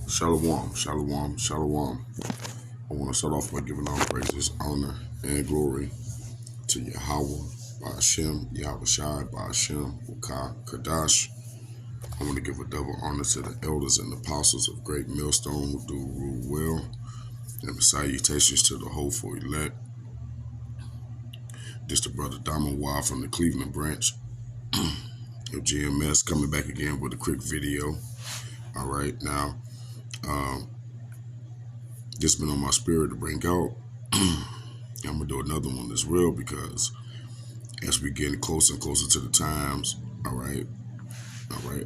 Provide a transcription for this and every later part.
Shalom, shalom, shalom. I want to start off by giving all praises, honor, and glory to Yahweh, Ba'ashem, Yahweh Shai, Ba'ashem, Wakah, Kadash. I want to give a double honor to the elders and apostles of Great Millstone who do rule well, and salutations to the hopeful elect. This the brother Diamond Wild from the Cleveland branch of GMS coming back again with a quick video. All right, now, this been on my spirit to bring out. I'm gonna do another one as well because as we get closer and closer to the times, all right,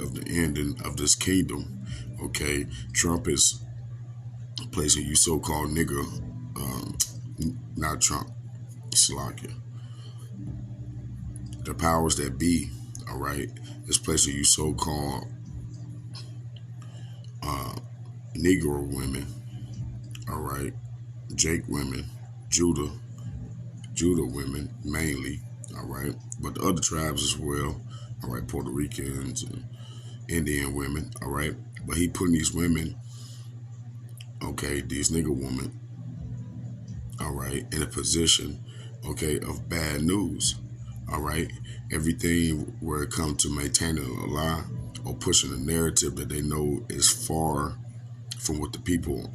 of the ending of this kingdom, okay, Trump is placing you so-called nigger, not Trump, Slovakia. The powers that be, all right, is placing you so-called Negro women, all right, Jake women, Judah women mainly, all right, but the other tribes as well, all right, Puerto Ricans and Indian women, all right, but he putting these women, okay, these nigger women, all right, in a position, okay, of bad news, all right, everything where it comes to maintaining a lie or pushing a narrative that they know is far from what the people,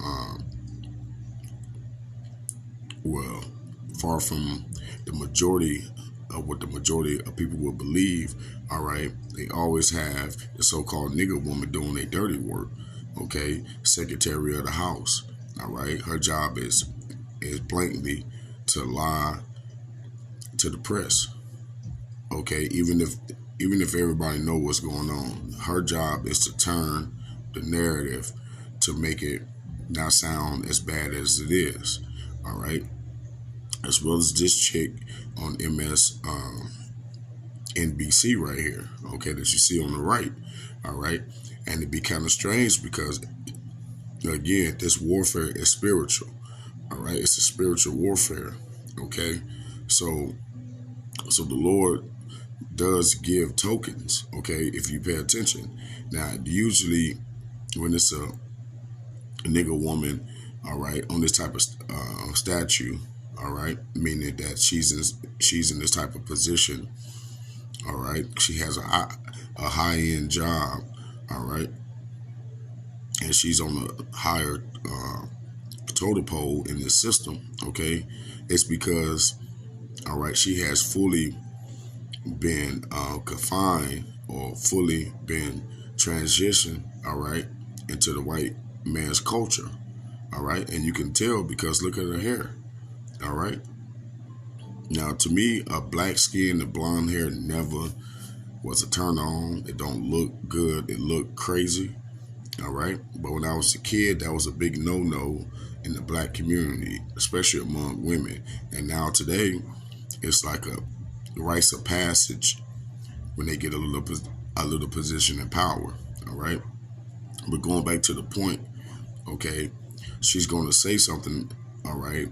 far from the majority of what the majority of people will believe, all right, they always have the so-called nigger woman doing their dirty work, okay, Secretary of the House, all right, her job is blatantly to lie to the press, okay, even if everybody know what's going on, her job is to turn the narrative to make it not sound as bad as it is, all right, as well as this chick on NBC right here, okay, that you see on the right, all right, and it'd be kind of strange because, again, this warfare is spiritual, all right, it's a spiritual warfare, okay, so the Lord does give tokens, okay, if you pay attention. Now, usually when it's a nigger woman, all right, on this type of statue, all right, meaning that she's in this type of position, all right, she has a high-end job, all right, and she's on a higher totem pole in this system, okay, it's because, all right, she has fully been confined or fully been transitioned, all right, into the white man's culture, all right, and you can tell because look at her hair, all right. Now, to me, a black skin and blonde hair never was a turn on. It don't look good. It looked crazy, all right. But when I was a kid, that was a big no-no in the black community, especially among women. And now today, it's like a rites of passage when they get a little position in power, all right. But going back to the point, okay, she's going to say something, all right,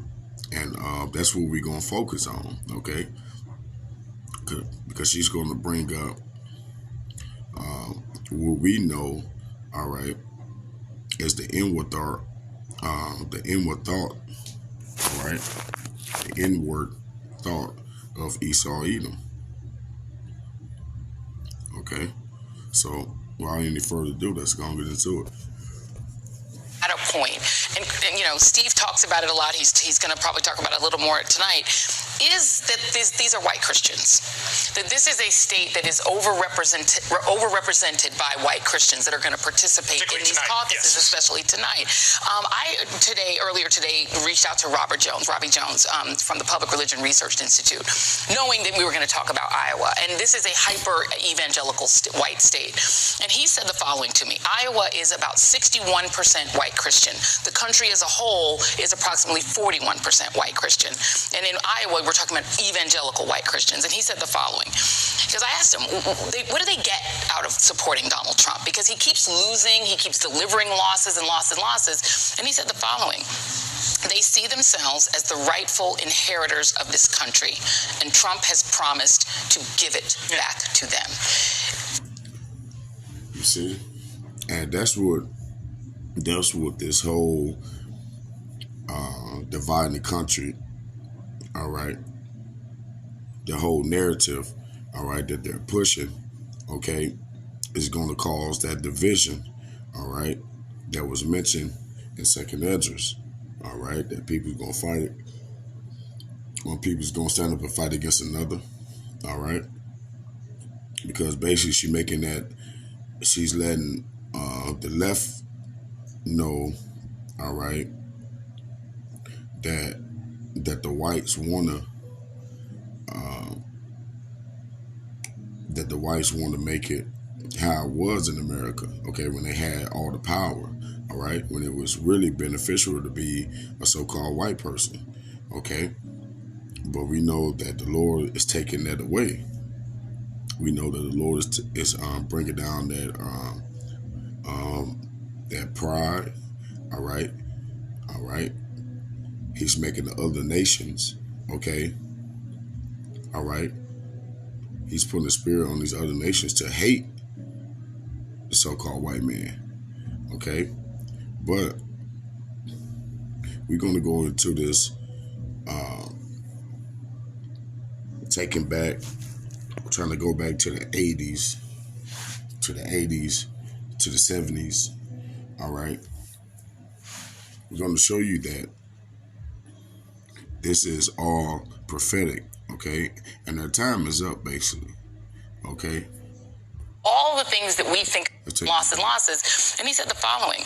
and that's what we're going to focus on, okay, because she's going to bring up what we know, all right, is the inward thought, all right, the inward thought of Esau Edom, okay, so without any further ado, let's go and get into it. At a point, and you know, Steve talks about it a lot. He's going to probably talk about it a little more tonight. Is that these are white Christians? That this is a state that is overrepresented by white Christians that are going to participate in these caucuses, yes. Especially tonight. Earlier today, reached out to Robbie Jones, from the Public Religion Research Institute, knowing that we were going to talk about Iowa, and this is a hyper evangelical white state. And he said the following to me: Iowa is about 61% white Christian. The country as a whole is approximately 41% white Christian. And in Iowa, we're talking about evangelical white Christians. And he said the following, because I asked him, what do they get out of supporting Donald Trump? Because he keeps losing, he keeps delivering losses and losses and losses. And he said the following: they see themselves as the rightful inheritors of this country, and Trump has promised to give it back to them. You see? And that's what That's what this whole dividing the country, all right, the whole narrative, all right, that they're pushing, okay, is going to cause that division, all right, that was mentioned in Second Esdras, all right, that people's going to fight it. One people's going to stand up and fight against another, all right, because basically she's letting the left know, all right, that the whites wanna make it how it was in America, okay, when they had all the power, all right, when it was really beneficial to be a so-called white person, okay, but we know that the Lord is taking that away. We know that the Lord is bringing down that pride, all right, all right. He's making the other nations, okay, all right. He's putting a spirit on these other nations to hate the so-called white man, okay. But we're going to go into this taking back, trying to go back to the 80s, to the 70s, all right. We're going to show you that this is all prophetic, okay, and their time is up, basically, okay. All the things that we think losses. And he said the following: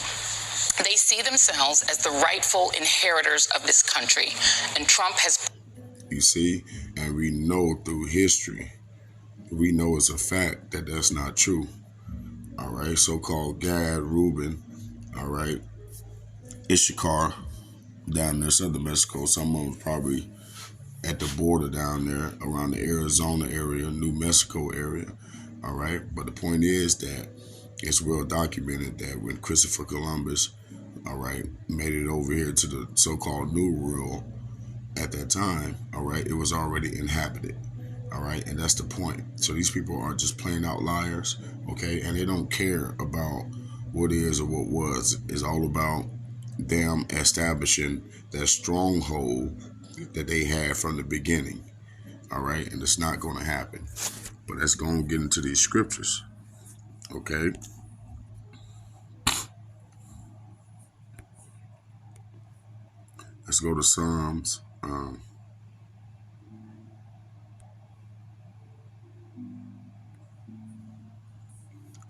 they see themselves as the rightful inheritors of this country, and Trump has. You see, and we know through history, we know it's a fact that that's not true. All right, so-called Gad, Reuben, all right, Issachar, down there, southern Mexico. Some of them probably at the border down there around the Arizona area, New Mexico area. All right, but the point is that it's well documented that when Christopher Columbus, all right, made it over here to the so-called New World at that time, all right, it was already inhabited. All right, and that's the point. So these people are just plain out liars, okay, and they don't care about what is or what was. It's all about them establishing that stronghold that they had from the beginning, all right, and it's not going to happen. But let's go and get into these scriptures, okay. Let's go to Psalms.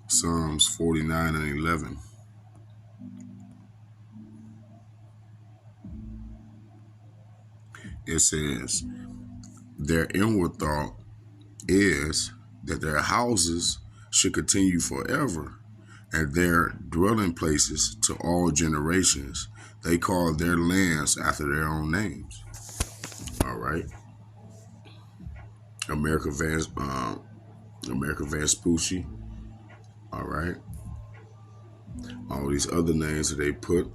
Psalms 49 and 11. It says, their inward thought is that their houses should continue forever, and their dwelling places to all generations. They call their lands after their own names. All right. America Vespucci. All right. All these other names that they put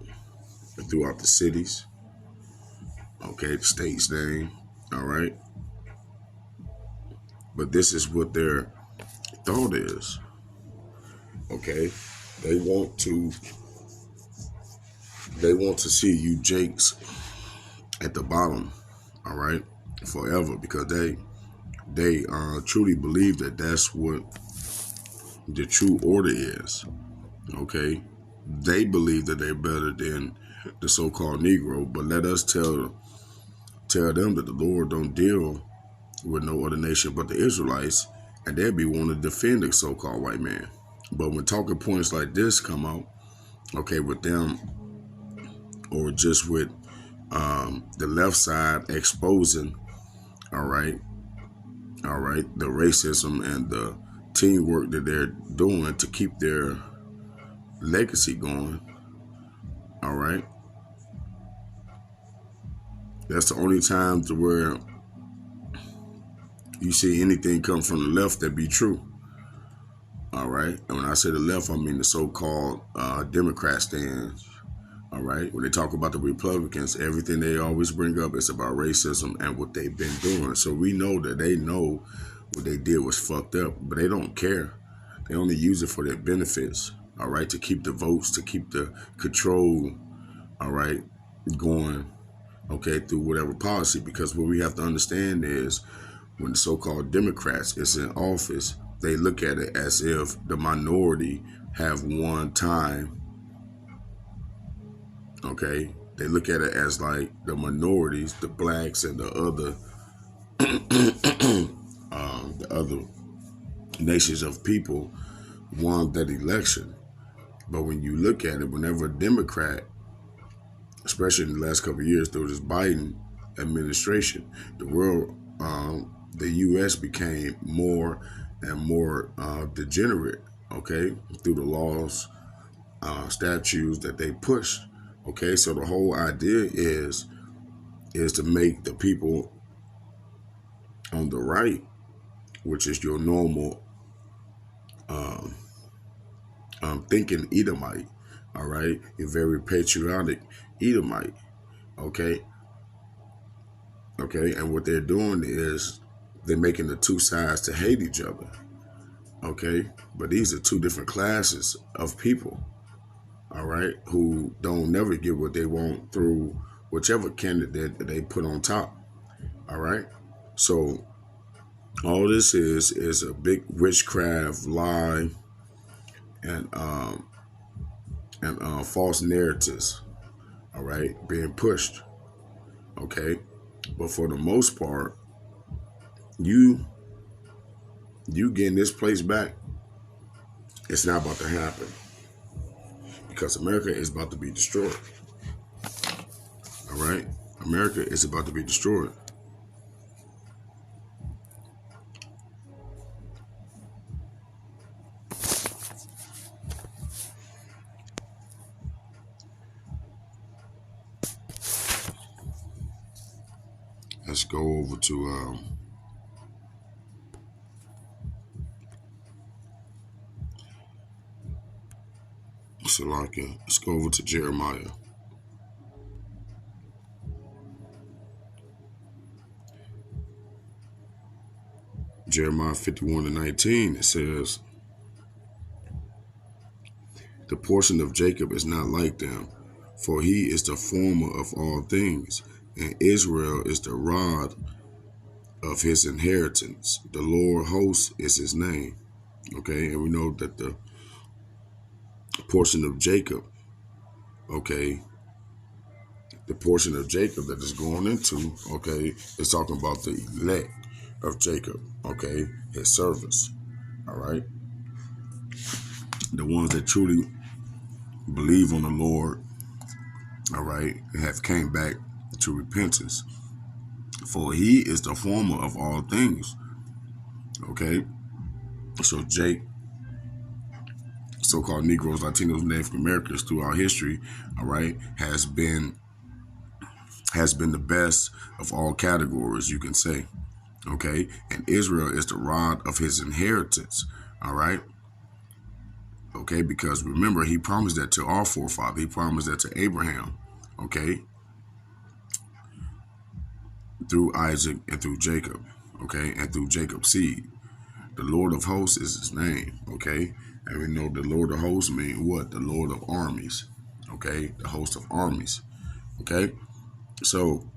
throughout the cities. Okay, the state's name. All right. But this is what their thought is. Okay. They want to see you Jakes at the bottom, all right, forever, because they truly believe that that's what the true order is. Okay, they believe that they're better than the so-called Negro, but let us tell them that the Lord don't deal with no other nation but the Israelites, and they'll be wanting to defend the so-called white man. But when talking points like this come out, okay, with them, or just with the left side exposing, all right, the racism and the teamwork that they're doing to keep their legacy going, all right, that's the only time to where you see anything come from the left that be true. All right, and when I say the left, I mean the so-called Democrat stands. All right, when they talk about the Republicans, everything they always bring up is about racism and what they've been doing. So we know that they know what they did was fucked up, but they don't care. They only use it for their benefits. all right, to keep the votes, to keep the control, all right, going, okay, through whatever policy. Because what we have to understand is when the so-called Democrats is in office, they look at it as if the minority have won time, okay? They look at it as like the minorities, the blacks and the other nations of people won that election. But when you look at it, whenever a Democrat, especially in the last couple of years through this Biden administration, the world, the U.S. became more and more degenerate, okay, through the laws, statutes that they pushed, okay. So the whole idea is to make the people on the right, which is your normal thinking Edomite, all right, a very patriotic Edomite, okay, and what they're doing is they're making the two sides to hate each other, okay, but these are two different classes of people, all right, who don't never get what they want through whichever candidate that they put on top, all right. So all this is a big witchcraft lie and false narratives, all right, being pushed, okay. But for the most part, you getting this place back, it's not about to happen, because America is about to be destroyed, all right. America is about to be destroyed. Let's go over to Salakia. Let's go over to Jeremiah. Jeremiah 51:19. It says, "The portion of Jacob is not like them, for he is the former of all things, and Israel is the rod of his inheritance. The Lord hosts is his name." Okay, and we know that the portion of Jacob, okay, the portion of Jacob that is going into, okay, is talking about the elect of Jacob, okay, his servants, all right, the ones that truly believe on the Lord, all right, and have came back to repentance. For he is the former of all things, okay. So Jake, so-called Negroes, Latinos, Native Americans throughout history, all right, has been the best of all categories, you can say, okay. And Israel is the rod of his inheritance, all right, okay, because remember, he promised that to our forefather. He promised that to Abraham, okay, through Isaac and through Jacob, okay, and through Jacob's seed. The Lord of hosts is his name, okay, and we know the Lord of hosts means what? The Lord of armies, okay, the host of armies, okay. So,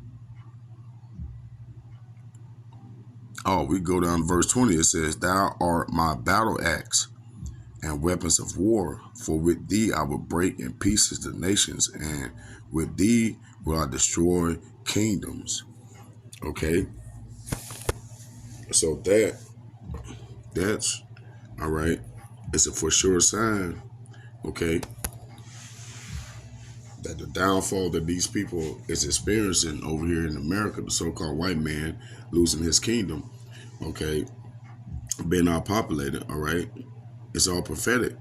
we go down to verse 20. It says, "Thou art my battle axe and weapons of war, for with thee I will break in pieces the nations, and with thee will I destroy kingdoms." Okay, so that's all right. It's a for sure sign, okay, that the downfall that these people is experiencing over here in America, the so-called white man losing his kingdom, okay, being outpopulated, all right, it's all prophetic,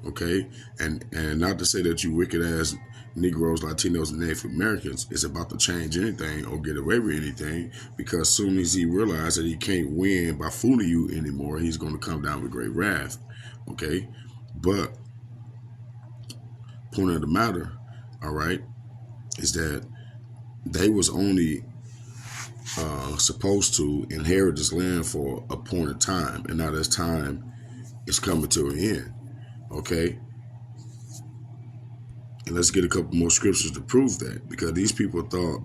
okay, and not to say that you wicked ass Negroes, Latinos, and Native Americans is about to change anything or get away with anything, because soon as he realizes that he can't win by fooling you anymore, he's going to come down with great wrath, okay. But point of the matter, all right, is that they was only supposed to inherit this land for a point of time, and now this time is coming to an end, Okay? And let's get a couple more scriptures to prove that, because these people thought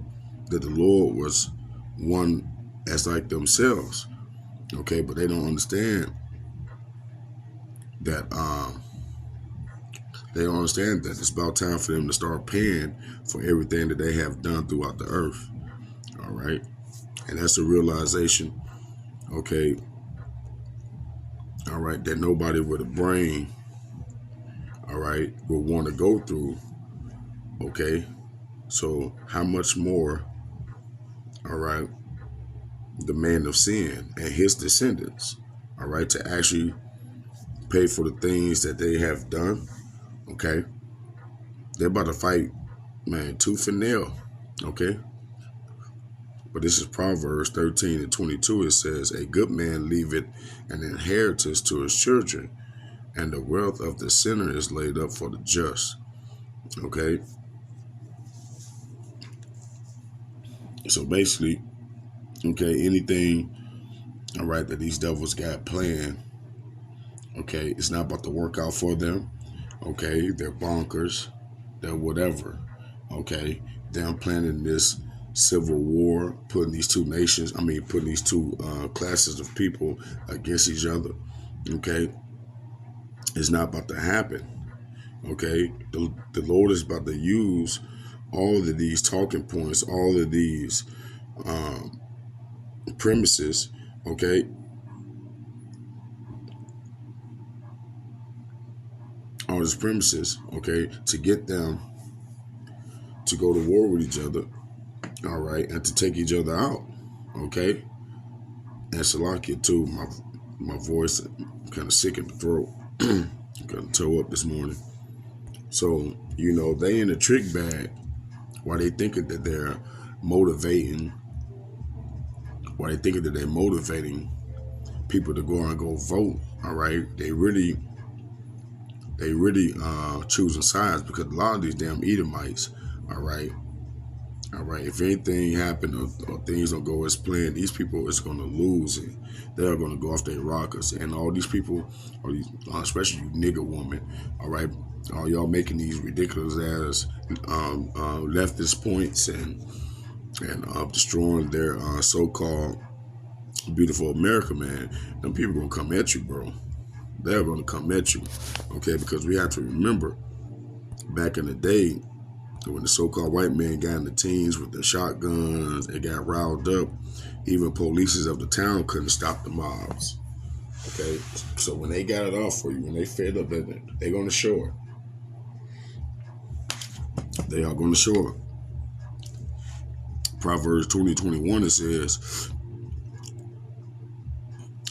that the Lord was one as like themselves. Okay, but they don't understand that it's about time for them to start paying for everything that they have done throughout the earth. All right. And that's a realization, okay, all right, that nobody with a brain, all right, will want to go through. Okay. So how much more, all right, the man of sin and his descendants, all right, to actually pay for the things that they have done. Okay. They're about to fight, man, tooth and nail. Okay. But this is Proverbs 13:22. It says, a good man leaveth an inheritance to his children, and the wealth of the sinner is laid up for the just. Okay. So basically, okay, anything, all right, that these devils got planned, okay, it's not about to work out for them. Okay, they're bonkers, they're whatever. Okay, they're planning this civil war, putting these two classes of people against each other. Okay, it's not about to happen. Okay, the Lord is about to use all of these talking points, all of these premises, okay, all these premises, okay, to get them to go to war with each other, all right, and to take each other out, okay. And Salakia too, my voice kind of sick in the throat, got to toe up this morning. So, you know, they in a trick bag while they thinking that they're motivating, people to go and go vote, all right. They really choosing sides, because a lot of these damn Edomites, all right, if anything happen or things don't go as planned, these people is going to lose, and they're going to go off their rockers. And all these people, especially you nigger woman, all right, all y'all making these ridiculous ass leftist points and destroying their so-called beautiful America, man. Them people gonna come at you, bro. They're gonna come at you, okay? Because we have to remember, back in the day, when the so-called white man got in the teens with the shotguns, it got riled up. Even polices of the town couldn't stop the mobs. Okay, so when they got it off for you, when they fed up, they're going to show it. They are going to show it. Proverbs 20:21, it says,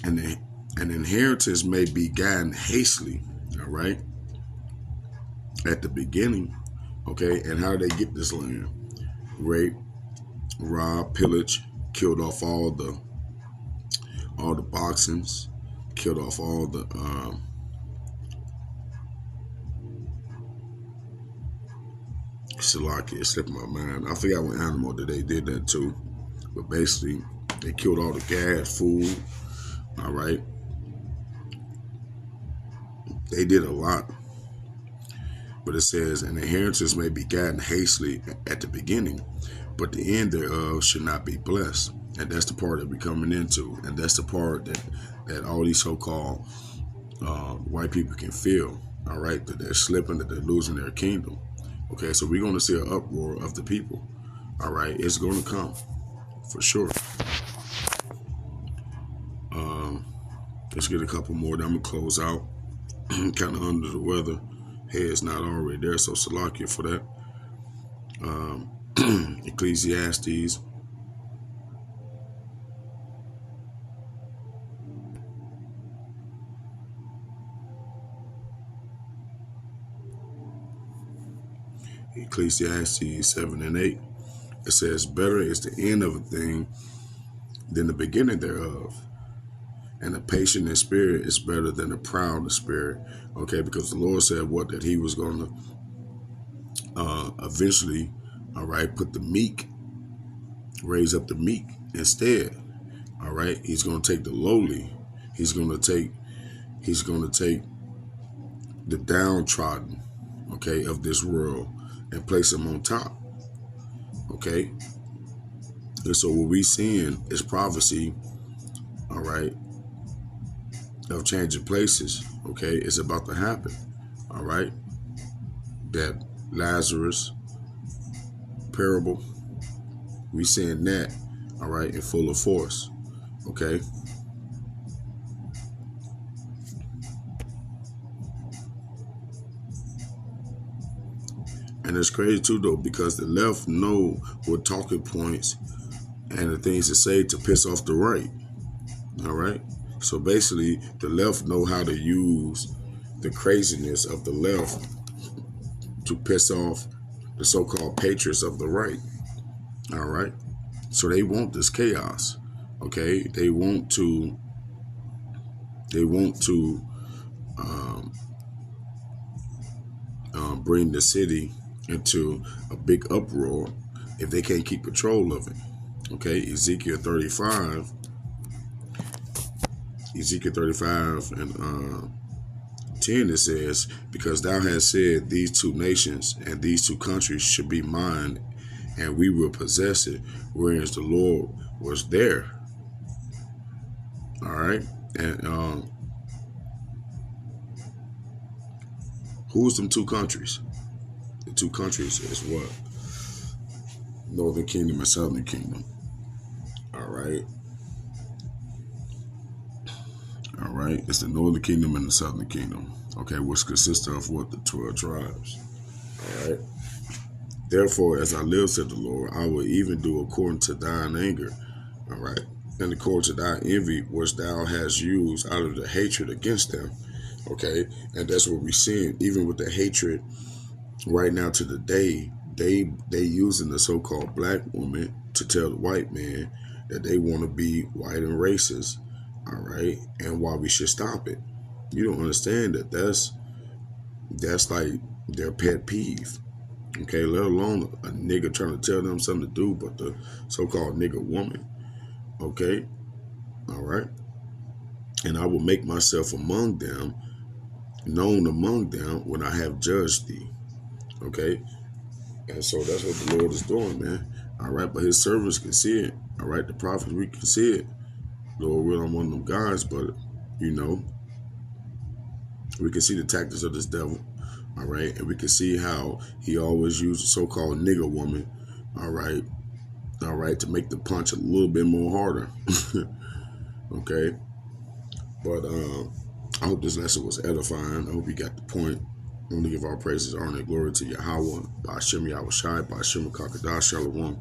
an inheritance may be gotten hastily, all right, at the beginning. Okay, and how do they get this land? Rape, rob, pillage, killed off all the boxings, killed off all the Salaki, it slipped my mind. I forgot what animal that they did that to, but basically they killed all the gas, food. All right, they did a lot. But it says, an inheritance may be gotten hastily at the beginning, but the end thereof should not be blessed. And that's the part that we're coming into. And that's the part that all these so-called white people can feel, all right, that they're slipping, that they're losing their kingdom. Okay, so we're going to see an uproar of the people. All right, it's going to come, for sure. Let's get a couple more, then I'm going to close out. Kind of under the weather. Head's not already there, so Salakia for that. Ecclesiastes. Ecclesiastes 7 and 8. It says, better is the end of a thing than the beginning thereof. And a patient in spirit is better than a proud in spirit. Okay, because the Lord said that he was going to eventually, all right, put the meek, raise up the meek instead. All right, he's going to take the lowly. He's going to take the downtrodden, okay, of this world and place them on top, okay? And so what we seeing is prophecy, all right, of changing places, okay? It's about to happen, all right? That Lazarus parable, we seeing that, all right, in full force, okay? And it's crazy too, though, because the left know what talking points and the things to say to piss off the right, all right? So basically, the left know how to use the craziness of the left to piss off the so-called patriots of the right, all right? So they want this chaos, okay? They want to bring the city into a big uproar if they can't keep control of it, okay? Ezekiel 35 and 10, it says, because thou hast said these two nations and these two countries should be mine, and we will possess it, whereas the Lord was there. All right. And who's them two countries? The two countries is what? Northern Kingdom and Southern Kingdom. All right. All right. It's the Northern Kingdom and the Southern Kingdom. Okay, which consists of what? The 12 tribes. All right. Therefore, as I live, said the Lord, I will even do according to thine anger. All right. And according to thy envy, which thou hast used out of the hatred against them. Okay. And that's what we're seeing. Even with the hatred right now to the day, they using the so-called black woman to tell the white man that they want to be white and racist. All right. And why we should stop it. You don't understand that that's like their pet peeve. Okay, let alone a nigga trying to tell them something to do, but the so-called nigga woman. Okay, all right. And I will make myself among them, known among them, when I have judged thee. Okay, and so that's what the Lord is doing, man. All right, but his servants can see it. All right, the prophets, we can see it. Lord, we're not one of them guys, but you know, we can see the tactics of this devil. All right, and we can see how he always used a so-called nigger woman, all right, to make the punch a little bit more harder. Okay, but I hope this lesson was edifying. I hope you got the point. I want to give all praises, honor, and glory to Yahweh, Ba'ashem Yahushai, Ba'ashem Kakadash Shalom.